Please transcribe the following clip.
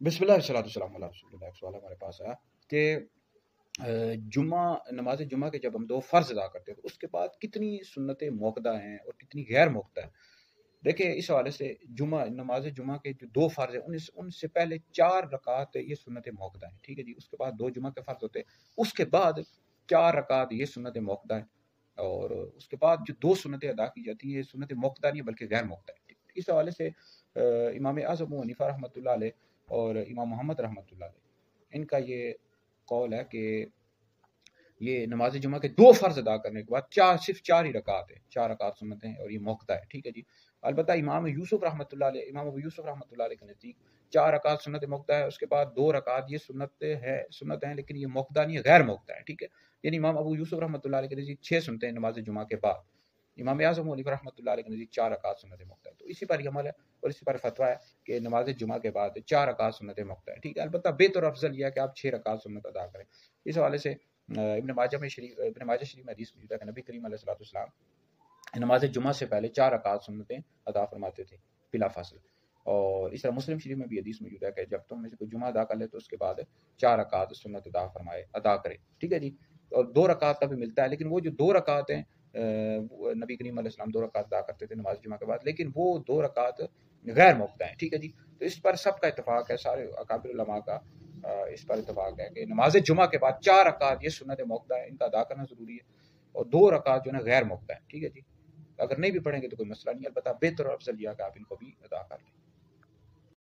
بسم اللہ والصلاۃ والسلام علی رسول اللہ۔ ایک سوال ہمارے پاس آیا کہ نماز جمعہ کے جب ہم دو فرض ادا کرتے ہیں تو اس کے بعد کتنی سنتیں موقدہ ہیں اور کتنی غیر موقدہ ہیں۔ دیکھیں اس حوالے سے نماز جمعہ کے جو دو فرض ہیں ان سے پہلے 4 رکعت یہ سنتیں موقدہ ہیں، ٹھیک ہے جی۔ اس کے بعد 2 جمعہ کے فرض ہوتے ہیں، اس کے بعد 4 رکعت یہ سنتیں موقدہ ہیں، اور اس کے بعد جو 2 سنتیں ادا کی جاتی ہیں یہ سنتیں موقدہ نہیں بلکہ غیر موقدہ ہیں۔ اس حوالے سے امام اعظم ابو حنیفہ رحمۃ اللہ علیہ اور امام محمد رحمۃ اللہ علیہ ان کا یہ قول ہے کہ یہ نماز جمعہ کے 2 فرض ادا کرنے کے بعد صرف 4 ہی رکعت ہیں، 4 رکعت سنت ہیں اور یہ موقدہ ہے، ٹھیک ہے جی۔ البتہ امام یوسف رحمۃ اللہ علیہ، امام ابو یوسف رحمۃ اللہ علیہ کے نزدیک 4 رکعت سنت موقدہ ہے، اس کے بعد 2 رکعت یہ سنت ہیں لیکن یہ موقدہ نہیں ہے، غیر موقدہ ہے، ٹھیک ہے۔ یعنی امام ابو یوسف رحمۃ اللہ علیہ کے نزدیک 6 سنتیں ہیں نماز جمعہ کے بعد، امام اعظم ابو حنیفہ رحمۃ اللہ علیہ کے نزدیک 4 رکعت سنت موقدہ ہے۔ تو اسی پر عمل ہے اور اسی پر فتویٰ ہے کہ نماز جمعہ کے بعد 4 رکعت سنت موقدہ ہے، ٹھیک ہے۔ البتہ بہتر افضل یہ ہے کہ آپ 6 رکعت سنت ادا کریں۔ اس حوالے سے ابن ماجہ شریف میں حدیث موجود ہے کہ نبی کریم علیہ الصلوۃ والسلام نماز جمعہ سے پہلے 4 رکعت سنتیں ادا فرماتے تھے بلا فاصلہ، اور اس طرح مسلم شریف میں بھی حدیث موجود ہے کہ جب تم میں سے کوئی جمعہ ادا کر لے تو اس کے بعد 4 رکعت سنت ادا کرے، ٹھیک ہے جی۔ اور 2 رکعت کا بھی ملتا ہے، لیکن وہ جو 2 رکعت ہیں نبی کریم علیہ السلام 2 رکعت ادا کرتے تھے نماز جمعہ کے بعد، لیکن وہ 2 رکعت غیر موقدہ ہیں، ٹھیک ہے جی۔ تو اس پر سب کا اتفاق ہے، سارے اکابر علماء کا اس پر اتفاق ہے کہ نماز جمعہ کے بعد 4 رکعت یہ سنت موقدہ ہے، ان کا ادا کرنا ضروری ہے، اور 2 رکعت جو ہے غیر موقدہ ہے، ٹھیک ہے جی۔ اگر نہیں بھی پڑھیں گے تو کوئی مسئلہ نہیں، البتہ بہتر اور افضل یہ ہے کہ آپ ان کو بھی ادا کر لیں۔